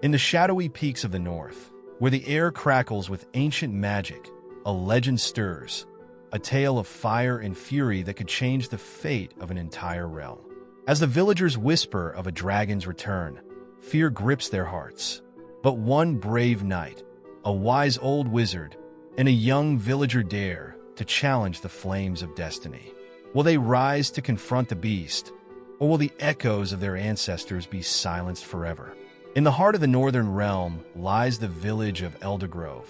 In the shadowy peaks of the north, where the air crackles with ancient magic, a legend stirs, a tale of fire and fury that could change the fate of an entire realm. As the villagers whisper of a dragon's return, fear grips their hearts. But one brave knight, a wise old wizard, and a young villager dare to challenge the flames of destiny. Will they rise to confront the beast, or will the echoes of their ancestors be silenced forever? In the heart of the northern realm lies the village of Eldergrove,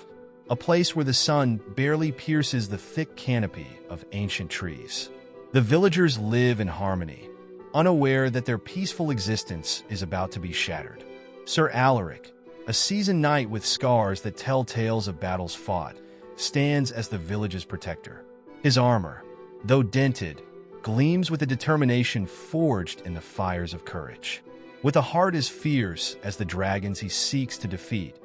a place where the sun barely pierces the thick canopy of ancient trees. The villagers live in harmony, unaware that their peaceful existence is about to be shattered. Sir Alaric, a seasoned knight with scars that tell tales of battles fought, stands as the village's protector. His armor, though dented, gleams with a determination forged in the fires of courage. With a heart as fierce as the dragons he seeks to defeat,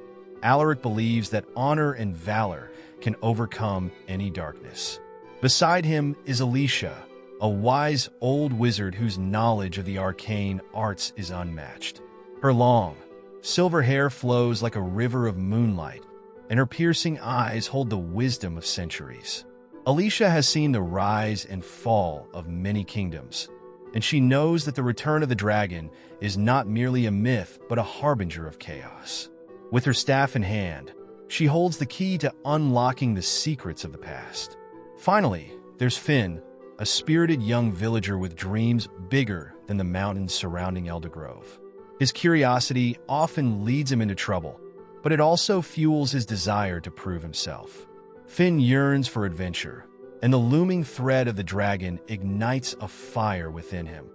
Alaric believes that honor and valor can overcome any darkness. Beside him is Alicia, a wise old wizard whose knowledge of the arcane arts is unmatched. Her long, silver hair flows like a river of moonlight, and her piercing eyes hold the wisdom of centuries. Alicia has seen the rise and fall of many kingdoms, and she knows that the return of the dragon is not merely a myth but a harbinger of chaos. With her staff in hand, she holds the key to unlocking the secrets of the past. Finally, there's Finn, a spirited young villager with dreams bigger than the mountains surrounding Eldergrove. His curiosity often leads him into trouble, but it also fuels his desire to prove himself. Finn yearns for adventure, and the looming threat of the dragon ignites a fire within him,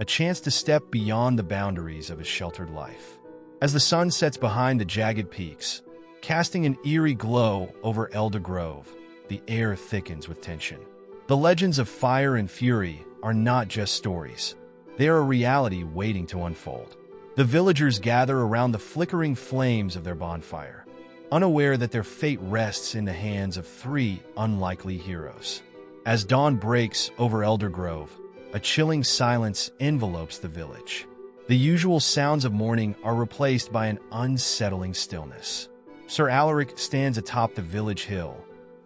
a chance to step beyond the boundaries of his sheltered life. As the sun sets behind the jagged peaks, casting an eerie glow over Eldergrove, the air thickens with tension. The legends of fire and fury are not just stories. They are a reality waiting to unfold. The villagers gather around the flickering flames of their bonfire, unaware that their fate rests in the hands of three unlikely heroes. As dawn breaks over Eldergrove, a chilling silence envelopes the village. The usual sounds of morning are replaced by an unsettling stillness. Sir Alaric stands atop the village hill,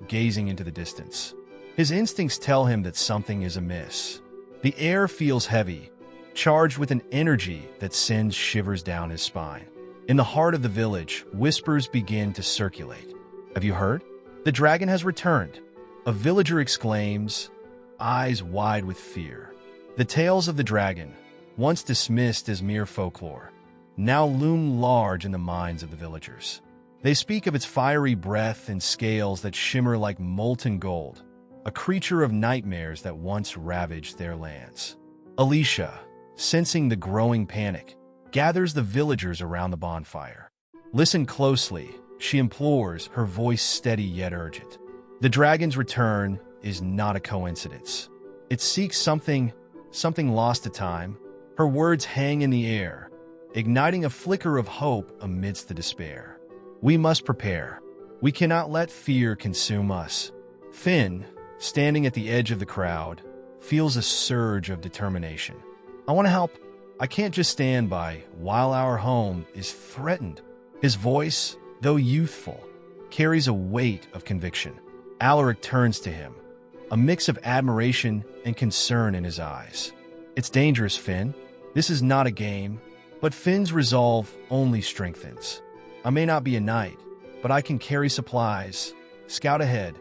gazing into the distance. His instincts tell him that something is amiss. The air feels heavy, charged with an energy that sends shivers down his spine. In the heart of the village, whispers begin to circulate. Have you heard? The dragon has returned, a villager exclaims, eyes wide with fear. The tales of the dragon, once dismissed as mere folklore, now loom large in the minds of the villagers. They speak of its fiery breath and scales that shimmer like molten gold, a creature of nightmares that once ravaged their lands. Alicia, sensing the growing panic, gathers the villagers around the bonfire. Listen closely, she implores, her voice steady yet urgent. The dragon's return is not a coincidence. It seeks something lost to time. Her words hang in the air, igniting a flicker of hope amidst the despair. We must prepare. We cannot let fear consume us. Finn, standing at the edge of the crowd, feels a surge of determination. I want to help. I can't just stand by while our home is threatened. His voice, though youthful, carries a weight of conviction. Alaric turns to him, a mix of admiration and concern in his eyes. It's dangerous, Finn. This is not a game, but Finn's resolve only strengthens. I may not be a knight, but I can carry supplies, scout ahead,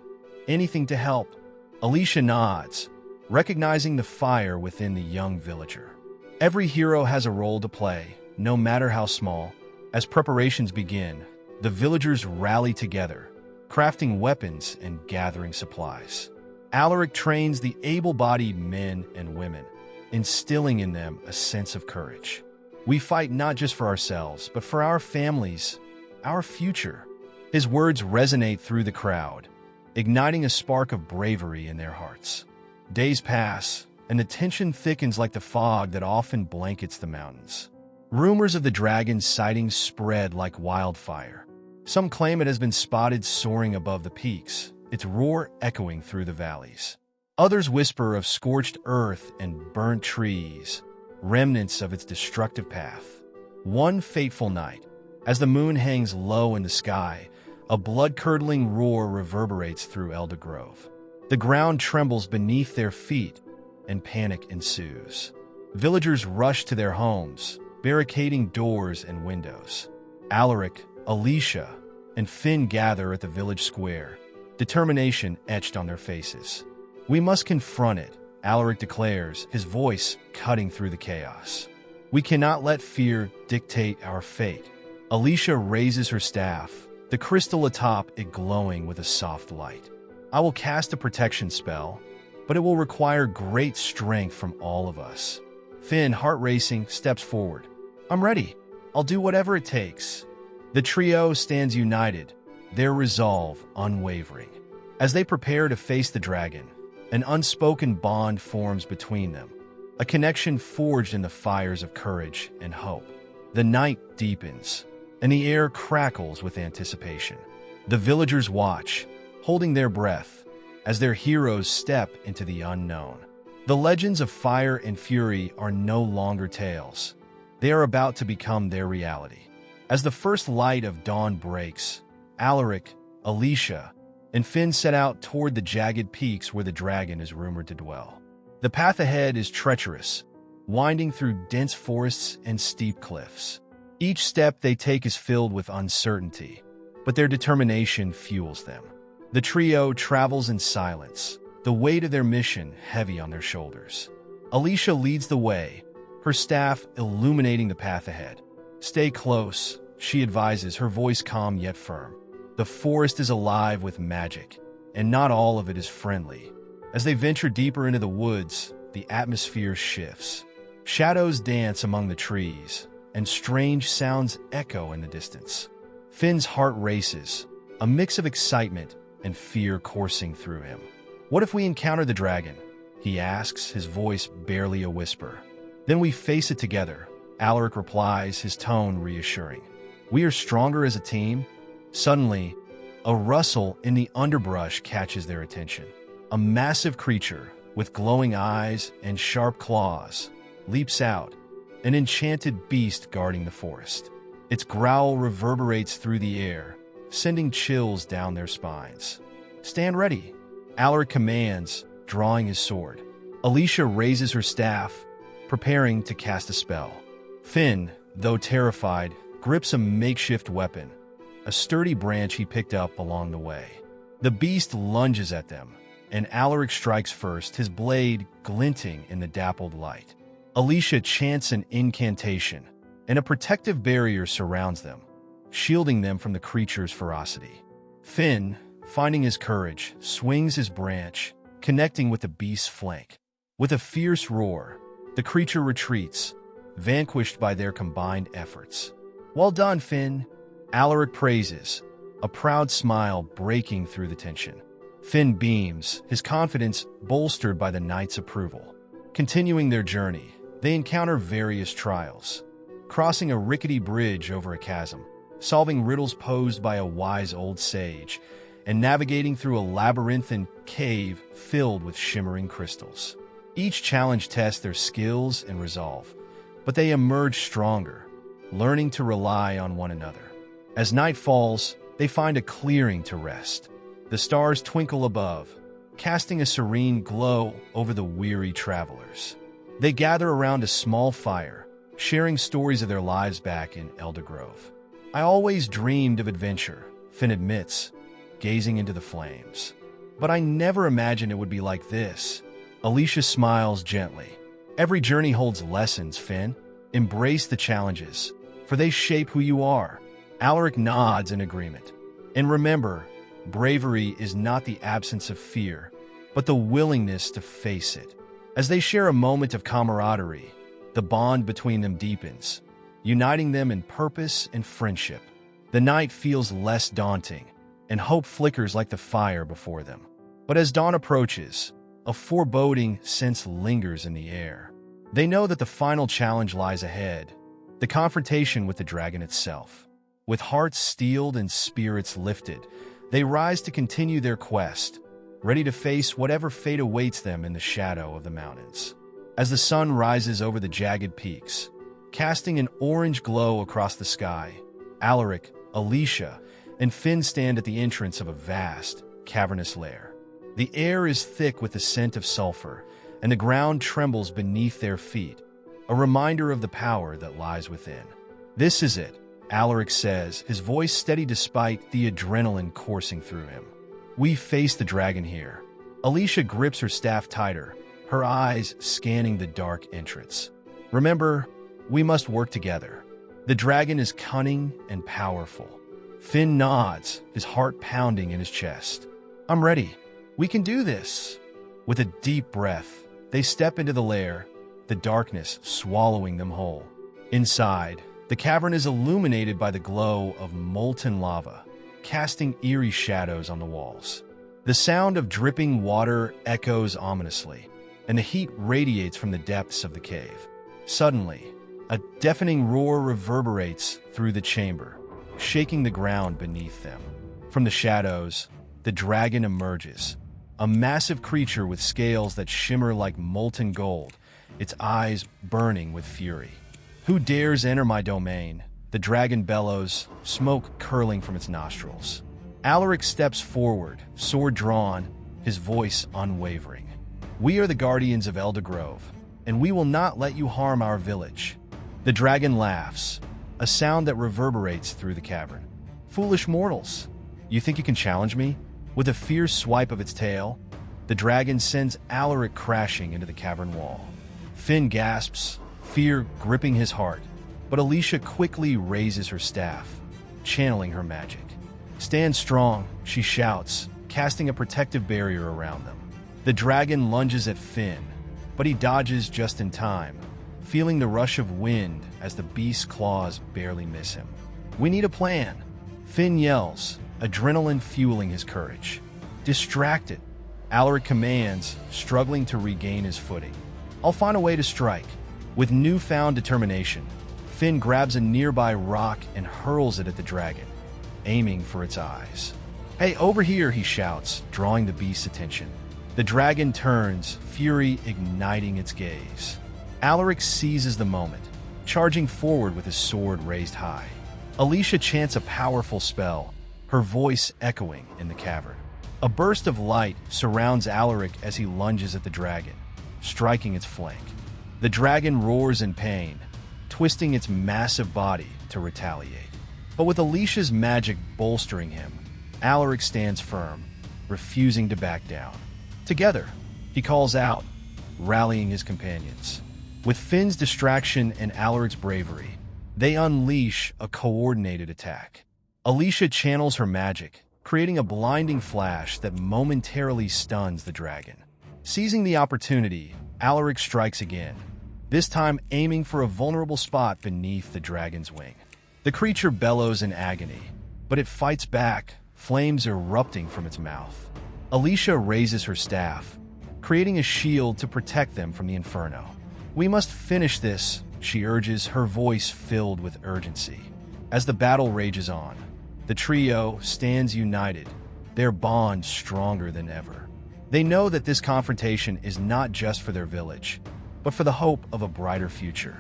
anything to help. Alicia nods, recognizing the fire within the young villager. Every hero has a role to play, no matter how small. As preparations begin, the villagers rally together, crafting weapons and gathering supplies. Alaric trains the able-bodied men and women, instilling in them a sense of courage. We fight not just for ourselves, but for our families, our future. His words resonate through the crowd, igniting a spark of bravery in their hearts. Days pass, and the tension thickens like the fog that often blankets the mountains. Rumors of the dragon's sighting spread like wildfire. Some claim it has been spotted soaring above the peaks, its roar echoing through the valleys. Others whisper of scorched earth and burnt trees, remnants of its destructive path. One fateful night, As the moon hangs low in the sky, a blood-curdling roar reverberates through Elder Grove. The ground trembles beneath their feet, and panic ensues. Villagers rush to their homes, barricading doors and windows. Alaric, Alicia, and Finn gather at the village square, determination etched on their faces. "We must confront it," Alaric declares, his voice cutting through the chaos. "We cannot let fear dictate our fate." Alicia raises her staff, the crystal atop it glowing with a soft light. "I will cast a protection spell, but it will require great strength from all of us." Finn, heart racing, steps forward. "I'm ready. I'll do whatever it takes." The trio stands united, their resolve unwavering. As they prepare to face the dragon, an unspoken bond forms between them, a connection forged in the fires of courage and hope. The night deepens, and the air crackles with anticipation. The villagers watch, holding their breath, as their heroes step into the unknown. The legends of fire and fury are no longer tales. They are about to become their reality. As the first light of dawn breaks, Alaric, Alicia, and Finn set out toward the jagged peaks where the dragon is rumored to dwell. The path ahead is treacherous, winding through dense forests and steep cliffs. Each step they take is filled with uncertainty, but their determination fuels them. The trio travels in silence, the weight of their mission heavy on their shoulders. Alicia leads the way, her staff illuminating the path ahead. "Stay close," she advises, her voice calm yet firm. The forest is alive with magic, and not all of it is friendly. As they venture deeper into the woods, the atmosphere shifts. Shadows dance among the trees, and strange sounds echo in the distance. Finn's heart races, a mix of excitement and fear coursing through him. "What if we encounter the dragon?" he asks, his voice barely a whisper. "Then we face it together," Alaric replies, his tone reassuring. "We are stronger as a team." Suddenly, a rustle in the underbrush catches their attention. A massive creature, with glowing eyes and sharp claws, leaps out, an enchanted beast guarding the forest. Its growl reverberates through the air, sending chills down their spines. "Stand ready," Alaric commands, drawing his sword. Alicia raises her staff, preparing to cast a spell. Finn, though terrified, grips a makeshift weapon, a sturdy branch he picked up along the way. The beast lunges at them, and Alaric strikes first, his blade glinting in the dappled light. Alicia chants an incantation, and a protective barrier surrounds them, shielding them from the creature's ferocity. Finn, finding his courage, swings his branch, connecting with the beast's flank. With a fierce roar, the creature retreats, vanquished by their combined efforts. "Well done, Finn," Alaric praises, a proud smile breaking through the tension. Finn beams, his confidence bolstered by the knight's approval. Continuing their journey, they encounter various trials, crossing a rickety bridge over a chasm, solving riddles posed by a wise old sage, and navigating through a labyrinthine cave filled with shimmering crystals. Each challenge tests their skills and resolve, but they emerge stronger, learning to rely on one another. As night falls, they find a clearing to rest. The stars twinkle above, casting a serene glow over the weary travelers. They gather around a small fire, sharing stories of their lives back in Elder Grove. "I always dreamed of adventure," Finn admits, gazing into the flames. "But I never imagined it would be like this." Alicia smiles gently. "Every journey holds lessons, Finn. Embrace the challenges, for they shape who you are." Alaric nods in agreement. "And remember, bravery is not the absence of fear, but the willingness to face it." As they share a moment of camaraderie, the bond between them deepens, uniting them in purpose and friendship. The night feels less daunting, and hope flickers like the fire before them. But as dawn approaches, a foreboding sense lingers in the air. They know that the final challenge lies ahead, the confrontation with the dragon itself. With hearts steeled and spirits lifted, they rise to continue their quest, ready to face whatever fate awaits them in the shadow of the mountains. As the sun rises over the jagged peaks, casting an orange glow across the sky, Alaric, Alicia, and Finn stand at the entrance of a vast, cavernous lair. The air is thick with the scent of sulfur, and the ground trembles beneath their feet, a reminder of the power that lies within. "This is it," Alaric says, his voice steady despite the adrenaline coursing through him. "We face the dragon here." Alicia grips her staff tighter, her eyes scanning the dark entrance. "Remember, we must work together. The dragon is cunning and powerful." Finn nods, his heart pounding in his chest. "I'm ready. We can do this." With a deep breath, they step into the lair, the darkness swallowing them whole. Inside, the cavern is illuminated by the glow of molten lava, casting eerie shadows on the walls. The sound of dripping water echoes ominously, and the heat radiates from the depths of the cave. Suddenly, a deafening roar reverberates through the chamber, shaking the ground beneath them. From the shadows, the dragon emerges, a massive creature with scales that shimmer like molten gold, its eyes burning with fury. "Who dares enter my domain?" The dragon bellows, smoke curling from its nostrils. Alaric steps forward, sword drawn, his voice unwavering. "We are the guardians of Eldergrove, and we will not let you harm our village." The dragon laughs, a sound that reverberates through the cavern. "Foolish mortals, you think you can challenge me?" With a fierce swipe of its tail, the dragon sends Alaric crashing into the cavern wall. Finn gasps, fear gripping his heart, but Alicia quickly raises her staff, channeling her magic. "Stand strong," she shouts, casting a protective barrier around them. The dragon lunges at Finn, but he dodges just in time, feeling the rush of wind as the beast's claws barely miss him. "We need a plan," Finn yells, adrenaline fueling his courage. Distracted, Alaric commands, struggling to regain his footing. "I'll find a way to strike." With newfound determination, Finn grabs a nearby rock and hurls it at the dragon, aiming for its eyes. "Hey, over here," he shouts, drawing the beast's attention. The dragon turns, fury igniting its gaze. Alaric seizes the moment, charging forward with his sword raised high. Alicia chants a powerful spell, her voice echoing in the cavern. A burst of light surrounds Alaric as he lunges at the dragon, striking its flank. The dragon roars in pain, twisting its massive body to retaliate. But with Alicia's magic bolstering him, Alaric stands firm, refusing to back down. "Together," he calls out, rallying his companions. With Finn's distraction and Alaric's bravery, they unleash a coordinated attack. Alicia channels her magic, creating a blinding flash that momentarily stuns the dragon. Seizing the opportunity, Alaric strikes again, this time aiming for a vulnerable spot beneath the dragon's wing. The creature bellows in agony, but it fights back, flames erupting from its mouth. Alicia raises her staff, creating a shield to protect them from the inferno. "We must finish this," she urges, her voice filled with urgency. As the battle rages on, the trio stands united, their bond stronger than ever. They know that this confrontation is not just for their village, but for the hope of a brighter future.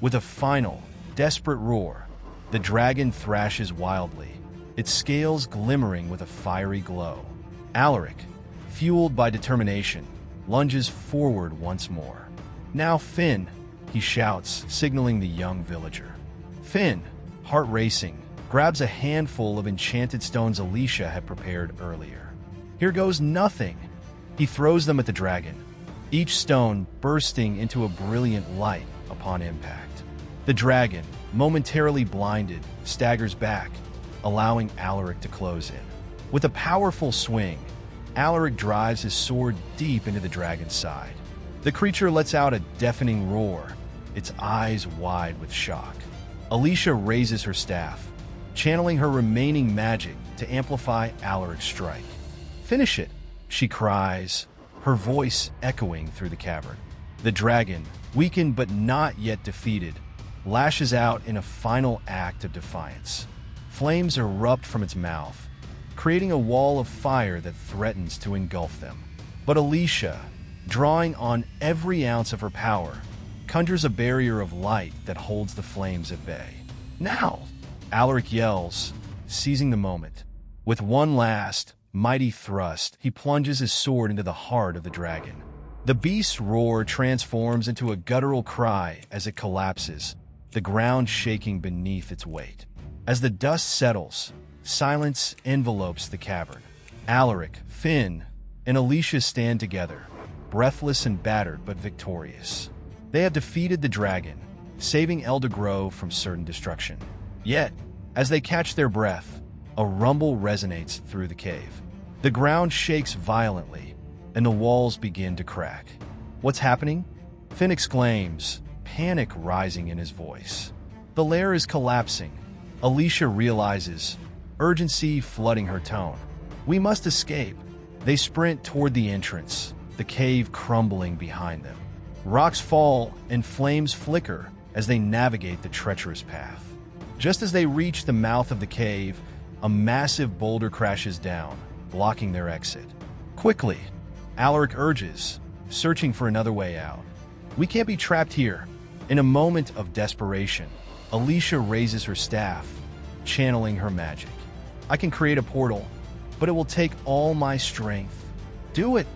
With a final, desperate roar, the dragon thrashes wildly, its scales glimmering with a fiery glow. Alaric, fueled by determination, lunges forward once more. "Now, Finn," he shouts, signaling the young villager. Finn, heart racing, grabs a handful of enchanted stones Alicia had prepared earlier. "Here goes nothing." He throws them at the dragon, each stone bursting into a brilliant light upon impact. The dragon, momentarily blinded, staggers back, allowing Alaric to close in. With a powerful swing, Alaric drives his sword deep into the dragon's side. The creature lets out a deafening roar, its eyes wide with shock. Alicia raises her staff, channeling her remaining magic to amplify Alaric's strike. "Finish it," she cries, her voice echoing through the cavern. The dragon, weakened but not yet defeated, lashes out in a final act of defiance. Flames erupt from its mouth, creating a wall of fire that threatens to engulf them. But Alicia, drawing on every ounce of her power, conjures a barrier of light that holds the flames at bay. "Now!" Alaric yells, seizing the moment. With one last, mighty thrust, he plunges his sword into the heart of the dragon. The beast's roar transforms into a guttural cry as it collapses, the ground shaking beneath its weight. As the dust settles, silence envelopes the cavern. Alaric, Finn, and Alicia stand together, breathless and battered but victorious. They have defeated the dragon, saving Elder Grove from certain destruction. Yet, as they catch their breath, a rumble resonates through the cave. The ground shakes violently, and the walls begin to crack. "What's happening?" Finn exclaims, panic rising in his voice. The lair is collapsing. Alicia realizes, urgency flooding her tone. "We must escape." They sprint toward the entrance, the cave crumbling behind them. Rocks fall and flames flicker as they navigate the treacherous path. Just as they reach the mouth of the cave, a massive boulder crashes down, blocking their exit. Quickly, Alaric urges, searching for another way out. "We can't be trapped here." In a moment of desperation, Alicia raises her staff, channeling her magic. "I can create a portal, but it will take all my strength." "Do it,"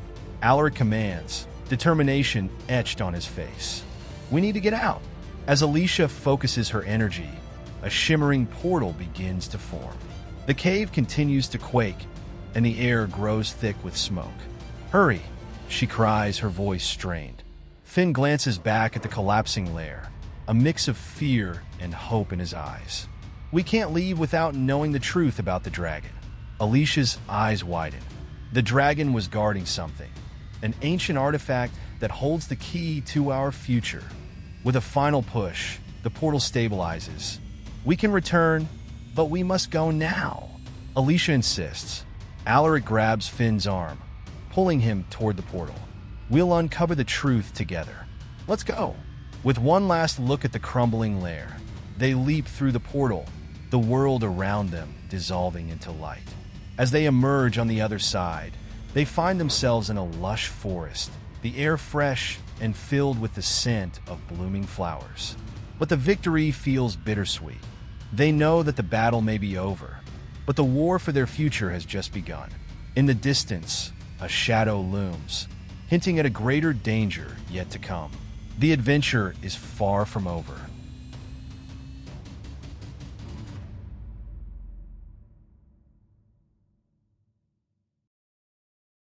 Alaric commands, determination etched on his face. "We need to get out." As Alicia focuses her energy, a shimmering portal begins to form. The cave continues to quake, and the air grows thick with smoke. "Hurry," she cries, her voice strained. Finn glances back at the collapsing lair, a mix of fear and hope in his eyes. "We can't leave without knowing the truth about the dragon." Alicia's eyes widen. The dragon was guarding something, an ancient artifact that holds the key to our future. With a final push, the portal stabilizes. "We can return, but we must go now," Alicia insists. Alaric grabs Finn's arm, pulling him toward the portal. "We'll uncover the truth together. Let's go." With one last look at the crumbling lair, they leap through the portal, the world around them dissolving into light. As they emerge on the other side, they find themselves in a lush forest, the air fresh and filled with the scent of blooming flowers. But the victory feels bittersweet. They know that the battle may be over, but the war for their future has just begun. In the distance, a shadow looms, hinting at a greater danger yet to come. The adventure is far from over.